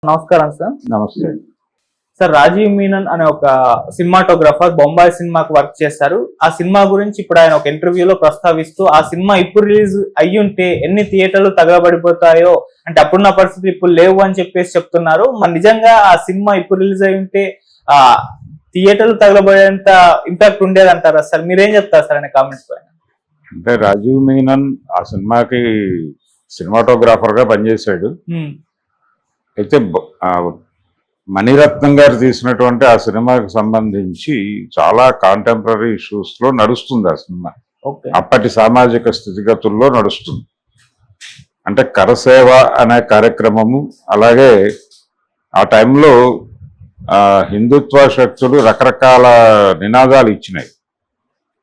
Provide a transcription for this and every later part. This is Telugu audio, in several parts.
నమస్కారం సార్. నమస్తే. సార్, రాజీవ్ మీనన్ అనే ఒక సినిమాటోగ్రాఫర్ బొంబాయి సినిమాకు వర్క్ చేస్తారు. ఆ సినిమా గురించి ఇప్పుడు ఆయన ఒక ఇంటర్వ్యూలో ప్రస్తావిస్తూ ఆ సినిమా ఇప్పుడు రిలీజ్ అయ్యుంటే ఎన్ని థియేటర్లు తగలబడిపోతాయో, అంటే అప్పుడున్న పరిస్థితులు ఇప్పుడు లేవు అని చెప్పేసి చెప్తున్నారు. మరి నిజంగా ఆ సినిమా ఇప్పుడు రిలీజ్ అయి ఉంటే ఆ థియేటర్లు తగలబడేంత ఇంపాక్ట్ ఉండేది అంటారా సార్? మీరేం చెప్తారు సార్ అనే కామెంట్స్ పైన? అంటే రాజీవ్ మీనన్ ఆ సినిమాకి సినిమాటోగ్రాఫర్ గా పనిచేశాడు. అయితే మణిరత్నం గారు తీసినటువంటి ఆ సినిమాకి సంబంధించి చాలా కాంటెంపరీ ఇష్యూస్ లో నడుస్తుంది ఆ సినిమా. అప్పటి సామాజిక స్థితిగతుల్లో నడుస్తుంది. అంటే కరసేవ అనే కార్యక్రమము, అలాగే ఆ టైంలో హిందుత్వ శక్తులు రకరకాల నినాదాలు ఇచ్చినాయి.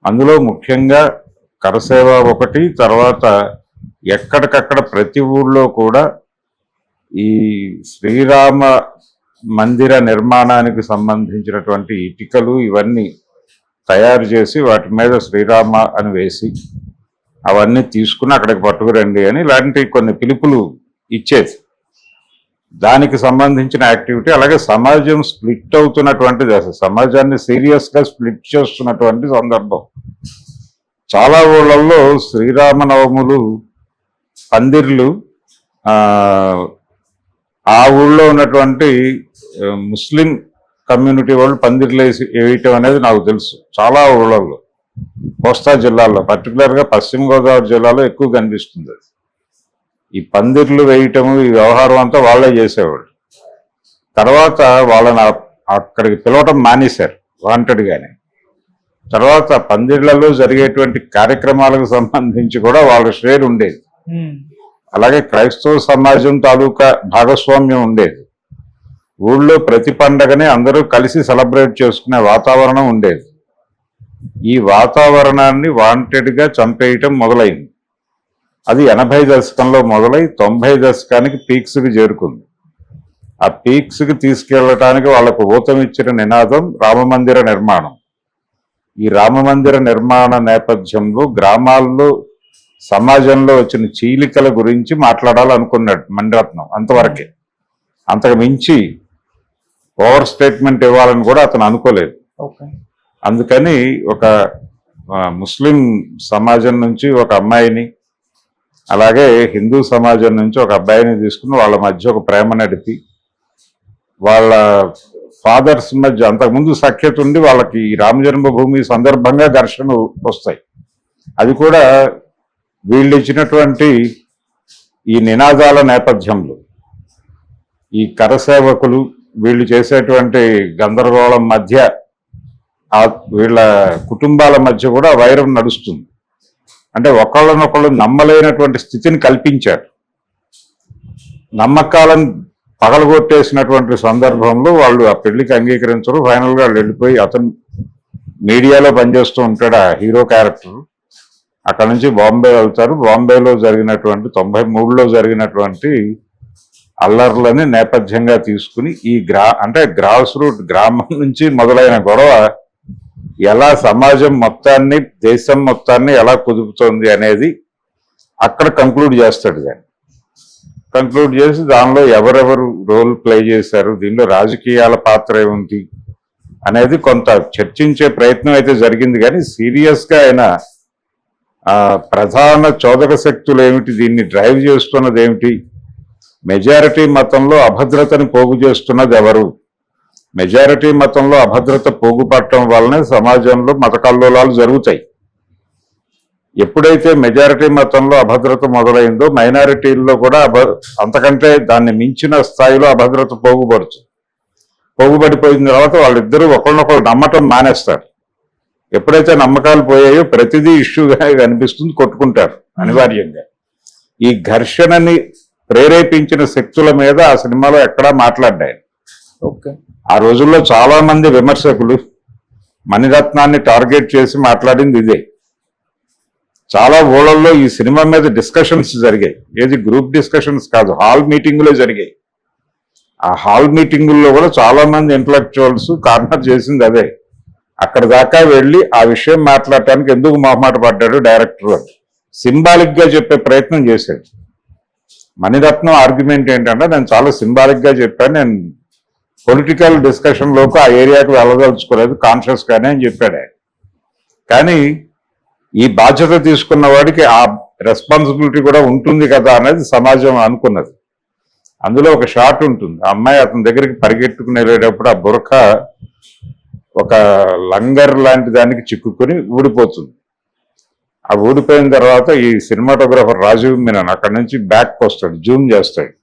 అందులో ముఖ్యంగా కరసేవ ఒకటి, తర్వాత ఎక్కడికక్కడ ప్రతి ఊళ్ళో కూడా ఈ శ్రీరామ మందిర నిర్మాణానికి సంబంధించినటువంటి ఇటుకలు ఇవన్నీ తయారు చేసి వాటి మీద శ్రీరామ అని వేసి అవన్నీ తీసుకుని అక్కడికి పట్టుకురండి అని ఇలాంటి కొన్ని పిలుపులు ఇచ్చేది. దానికి సంబంధించిన యాక్టివిటీ. అలాగే సమాజం స్ప్లిట్ అవుతున్నటువంటిది, అసలు సమాజాన్ని సీరియస్గా స్ప్లిట్ చేస్తున్నటువంటి సందర్భం. చాలా ఊళ్ళల్లో శ్రీరామనవములు పందిర్లు ఆ ఊళ్ళో ఉన్నటువంటి ముస్లిం కమ్యూనిటీ వాళ్ళు పందిర్లు వేయటం అనేది నాకు తెలుసు. చాలా ఊళ్ళల్లో, కోస్తా జిల్లాల్లో, పర్టికులర్గా పశ్చిమ గోదావరి జిల్లాలో ఎక్కువ కనిపిస్తుంది. ఈ పందిర్లు వేయటము, ఈ వ్యవహారం అంతా వాళ్ళే చేసేవాళ్ళు. తర్వాత వాళ్ళని అక్కడికి పిలవటం మానేశారు వాంటెడ్గానే. తర్వాత పందిర్లలో జరిగేటువంటి కార్యక్రమాలకు సంబంధించి కూడా వాళ్ళ షేర్ ఉండేది. అలాగే క్రైస్తవ సమాజం తాలూకా భాగస్వామ్యం ఉండేది. ఊళ్ళో ప్రతి పండగని అందరూ కలిసి సెలబ్రేట్ చేసుకునే వాతావరణం ఉండేది. ఈ వాతావరణాన్ని వాంటెడ్గా చంపేయటం మొదలైంది. అది 80 దశకంలో మొదలై 90 దశకానికి పీక్స్కి చేరుకుంది. ఆ పీక్స్కి తీసుకెళ్లటానికి వాళ్ళకు ఊతమిచ్చిన నినాదం రామమందిర నిర్మాణం. ఈ రామమందిర నిర్మాణ నేపథ్యంలో గ్రామాల్లో సమాజంలో వచ్చిన చీలికల గురించి మాట్లాడాలనుకున్నాడు మణిరత్నం. అంతవరకే, అంతకు మించి ఓవర్ స్టేట్మెంట్ ఇవ్వాలని కూడా అతను అనుకోలేదు. అందుకని ఒక ముస్లిం సమాజం నుంచి ఒక అమ్మాయిని, అలాగే హిందూ సమాజం నుంచి ఒక అబ్బాయిని తీసుకుని వాళ్ళ మధ్య ఒక ప్రేమ నడిపి, వాళ్ళ ఫాదర్స్ మధ్య అంతకుముందు సఖ్యత ఉండి వాళ్ళకి రామ జన్మభూమి సందర్భంగా ఘర్షణలు వస్తాయి. అది కూడా వీళ్ళు ఇచ్చినటువంటి ఈ నినాదాల నేపథ్యంలో ఈ కరసేవకులు వీళ్ళు చేసేటువంటి గందరగోళం మధ్య వీళ్ళ కుటుంబాల మధ్య కూడా వైరం నడుస్తుంది. అంటే ఒకళ్ళనొకళ్ళు నమ్మలేనటువంటి స్థితిని కల్పించారు. నమ్మకాలను పగలగొట్టేసినటువంటి సందర్భంలో వాళ్ళు ఆ పెళ్లికి అంగీకరించరు. ఫైనల్గా వాళ్ళు వెళ్ళిపోయి, అతను మీడియాలో పనిచేస్తూ ఉంటాడు ఆ హీరో క్యారెక్టర్. అక్కడ నుంచి బాంబే వెళ్తారు. బాంబేలో జరిగినటువంటి 93లో జరిగినటువంటి అల్లర్లని నేపథ్యంగా తీసుకుని ఈ అంటే గ్రాస్ రూట్ గ్రామం నుంచి మొదలైన గొడవ ఎలా సమాజం మొత్తాన్ని, దేశం మొత్తాన్ని ఎలా కుదుపుతోంది అనేది అక్కడ కంక్లూడ్ చేస్తాడు. కానీ కంక్లూడ్ చేసి దానిలో ఎవరెవరు రోల్ ప్లే చేశారు, దీనిలో రాజకీయాల పాత్ర ఏముంది అనేది కొంత చర్చించే ప్రయత్నం అయితే జరిగింది. కానీ సీరియస్గా ఆయన ప్రధాన చోదక శక్తులు ఏమిటి, దీన్ని డ్రైవ్ చేస్తున్నది ఏమిటి, మెజారిటీ మతంలో అభద్రతని పోగు చేస్తున్నది ఎవరు, మెజారిటీ మతంలో అభద్రత పోగుపడటం వల్లనే సమాజంలో మత కల్లోలాలు జరుగుతాయి. ఎప్పుడైతే మెజారిటీ మతంలో అభద్రత మొదలైందో మైనారిటీల్లో కూడా అంతకంటే దాన్ని మించిన స్థాయిలో అభద్రత పోగుబడిపోయిన తర్వాత వాళ్ళిద్దరూ ఒకరినొకరు నమ్మటం మానేస్తారు. ఎప్పుడైతే నమ్మకాలు పోయాయో ప్రతిదీ ఇష్యూగా కనిపిస్తుంది, కొట్టుకుంటారు అనివార్యంగా. ఈ ఘర్షణని ప్రేరేపించిన శక్తుల మీద ఆ సినిమాలో ఎక్కడా మాట్లాడ్డాయి. ఆ రోజుల్లో చాలా మంది విమర్శకులు మణిరత్నాన్ని టార్గెట్ చేసి మాట్లాడింది ఇదే. చాలా ఊళ్ళల్లో ఈ సినిమా మీద డిస్కషన్స్ జరిగాయి. ఏది గ్రూప్ డిస్కషన్స్ కాదు, హాల్ మీటింగులే జరిగాయి. ఆ హాల్ మీటింగుల్లో కూడా చాలా మంది ఇంటలెక్చువల్స్ కార్నర్ చేసింది అదే. అక్కడ దాకా వెళ్ళి ఆ విషయం మాట్లాడటానికి ఎందుకు మొహమాట పడ్డాడు డైరెక్టర్ అని సింబాలిక్ గా చెప్పే ప్రయత్నం చేశాడు. మణిరత్నం ఆర్గ్యుమెంట్ ఏంటంటే నేను చాలా సింబాలిక్ గా చెప్పాను, నేను పొలిటికల్ డిస్కషన్ లోకి ఆ ఏరియాకి వెళ్ళదలుచుకోలేదు కాన్షియస్ గానే అని చెప్పాడు ఆయన. కానీ ఈ బాధ్యత తీసుకున్న వాడికి ఆ రెస్పాన్సిబిలిటీ కూడా ఉంటుంది కదా అనేది సమాజం అనుకున్నది. అందులో ఒక షాట్ ఉంటుంది, ఆ అమ్మాయి అతని దగ్గరికి పరిగెట్టుకుని వెళ్ళేటప్పుడు ఆ బురక ఒక లంగర్ లాంటి దానికి చిక్కుకొని ఊడిపోతుంది. ఆ ఊడిపోయిన తర్వాత ఈ సినిమాటోగ్రాఫర్ రాజీవ్ మీనన్ అక్కడి నుంచి బ్యాక్ వస్తాడు, జూమ్ చేస్తాడు.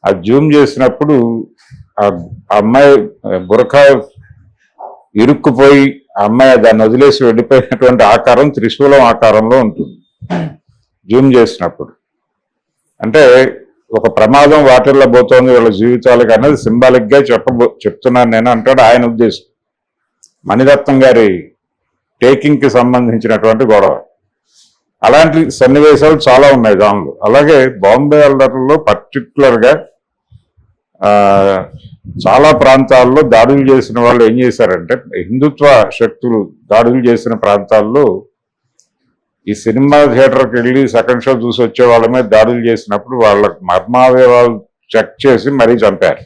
ఆ జూమ్ చేసినప్పుడు ఆ అమ్మాయి బురక ఇరుక్కుపోయి ఆ అమ్మాయి దాన్ని వదిలేసి వెళ్ళిపోయినటువంటి ఆకారం త్రిశూలం ఆకారంలో ఉంటుంది జూమ్ చేసినప్పుడు. అంటే ఒక ప్రమాదం వాటిల్లో పోతోంది వీళ్ళ జీవితాలకు అనేది సింబాలిక్ గా చెప్తున్నాను నేను అంటాడు ఆయన ఉద్దేశం. మణిరత్నం గారి టేకింగ్ కి సంబంధించినటువంటి గొడవ, అలాంటి సన్నివేశాలు చాలా ఉన్నాయి దానిలో. అలాగే బాంబే అల్లర్లలో పర్టికులర్ గా చాలా ప్రాంతాల్లో దాడులు చేసిన వాళ్ళు ఏం చేశారంటే, హిందుత్వ శక్తులు దాడులు చేసిన ప్రాంతాల్లో ఈ సినిమా థియేటర్కి వెళ్ళి సెకండ్ షో చూసి వచ్చే వాళ్ళ మీద దాడులు చేసినప్పుడు వాళ్ళ మర్మావయవాలు చెక్ చేసి మరీ చంపారు.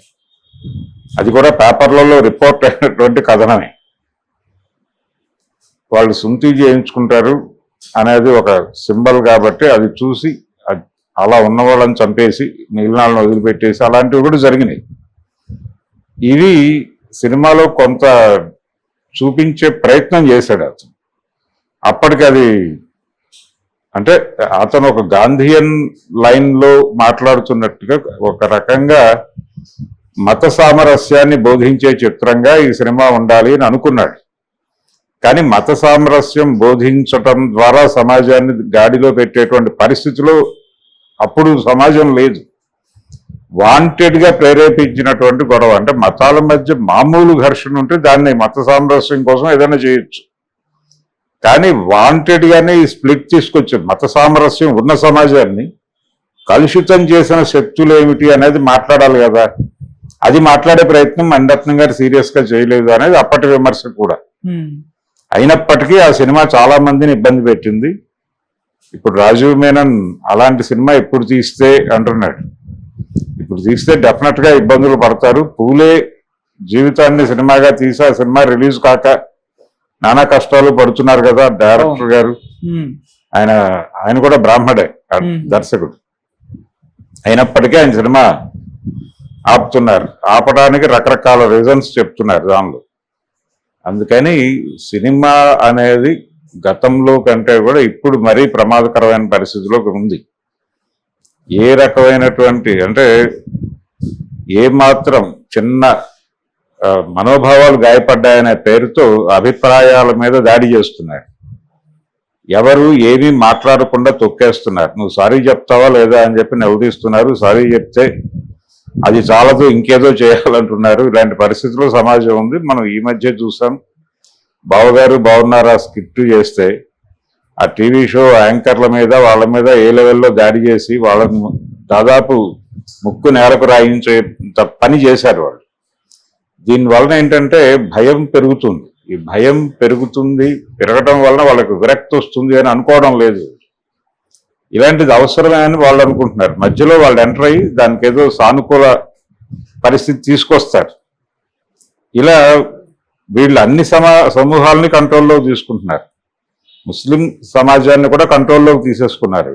అది కూడా పేపర్లలో రిపోర్ట్ అయినటువంటి కథనమే. వాళ్ళు సుంతి చేయించుకుంటారు అనేది ఒక సింబల్ కాబట్టి అది చూసి అలా ఉన్న వాళ్ళని చంపేసి మిగిలిన వాళ్ళని వదిలిపెట్టేసి అలాంటివి కూడా జరిగినాయి. ఇవి సినిమాలో కొంత చూపించే ప్రయత్నం చేశాడు అతను. అప్పటికి అది అంటే అతను ఒక గాంధీయన్ లైన్ లో మాట్లాడుతున్నట్టుగా ఒక రకంగా మత సామరస్యాన్ని బోధించే చిత్రంగా ఈ సినిమా ఉండాలి అని అనుకున్నాడు. కానీ మత సామరస్యం బోధించటం ద్వారా సమాజాన్ని గాడిలో పెట్టేటువంటి పరిస్థితిలో అప్పుడు సమాజం లేదు. వాంటెడ్ గా ప్రేరేపించినటువంటి గొడవ, అంటే మతాల మధ్య మామూలు ఘర్షణ ఉంటే దాన్ని మత సామరస్యం కోసం ఏదైనా చేయొచ్చు. కానీ వాంటెడ్ గానే ఈ స్ప్లిట్ తీసుకొచ్చారు. మత సామరస్యం ఉన్న సమాజాన్ని కలుషితం చేసిన శక్తులు ఏమిటి అనేది మాట్లాడాలి కదా. అది మాట్లాడే ప్రయత్నం మణిరత్నం గారు సీరియస్ గా చేయలేదు అనేది అప్పటి విమర్శ కూడా. అయినప్పటికీ ఆ సినిమా చాలా మందిని ఇబ్బంది పెట్టింది. ఇప్పుడు రాజీవ్ మేనన్ అలాంటి సినిమా ఇప్పుడు తీస్తే అంటున్నాడు, ఇప్పుడు తీస్తే డెఫినెట్ గా ఇబ్బందులు పడతారు. పూలే జీవితాన్ని సినిమాగా తీసి ఆ సినిమా రిలీజ్ కాక నానా కష్టాలు పడుతున్నారు కదా డైరెక్టర్ గారు. ఆయన కూడా బ్రాహ్మడే దర్శకుడు, అయినప్పటికీ ఆయన సినిమా ఆపుతున్నారు. ఆపడానికి రకరకాల రీజన్స్ చెప్తున్నారు దానిలో. అందుకని సినిమా అనేది గతంలో కంటే కూడా ఇప్పుడు మరీ ప్రమాదకరమైన పరిస్థితిలోకి ఉంది. ఏ రకమైనటువంటి అంటే ఏ మాత్రం చిన్న మనోభావాలు గాయపడ్డాయనే పేరుతో అభిప్రాయాల మీద దాడి చేస్తున్నారు. ఎవరు ఏమీ మాట్లాడకుండా తొక్కేస్తున్నారు. నువ్వు సారీ చెప్తావా లేదా అని చెప్పి నిలదీస్తున్నారు. సారీ చెప్తే అది చాలదు ఇంకేదో చేయాలంటున్నారు. ఇలాంటి పరిస్థితుల్లో సమాజం ఉంది. మనం ఈ మధ్య చూసాం, బావగారు బాగున్నారా స్కిట్ చేస్తే ఆ టీవీ షో యాంకర్ల మీద వాళ్ళ మీద ఏ లెవెల్లో దాడి చేసి వాళ్ళని దాదాపు ముక్కు నేలకు రాయించే పని చేశారు వాళ్ళు. దీనివలన ఏంటంటే భయం పెరుగుతుంది. ఈ భయం పెరగటం వలన వాళ్ళకు విరక్తి వస్తుంది అని అనుకోవడం లేదు. ఇలాంటిది అవసరమే అని వాళ్ళు అనుకుంటున్నారు. మధ్యలో వాళ్ళు ఎంటర్ అయ్యి దానికి ఏదో సానుకూల పరిస్థితి తీసుకొస్తారు. ఇలా వీళ్ళు అన్ని సమూహాలని కంట్రోల్లో తీసుకుంటున్నారు. ముస్లిం సమాజాన్ని కూడా కంట్రోల్లోకి తీసేసుకున్నారు.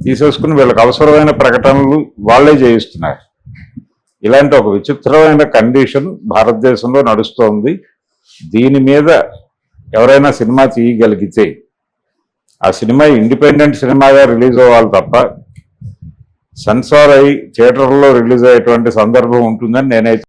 తీసేసుకుని వీళ్ళకి అవసరమైన ప్రకటనలు వాళ్ళే చేయిస్తున్నారు. ఇలాంటి ఒక విచిత్రమైన కండిషన్ భారతదేశంలో నడుస్తోంది. దీని మీద ఎవరైనా సినిమా తీయగలిగితే ఆ సినిమా ఇండిపెండెంట్ సినిమాగా రిలీజ్ అవ్వాలి తప్ప సెన్సార్ అయి థియేటర్లో రిలీజ్ అయ్యేటువంటి సందర్భం ఉంటుందని నేనైతే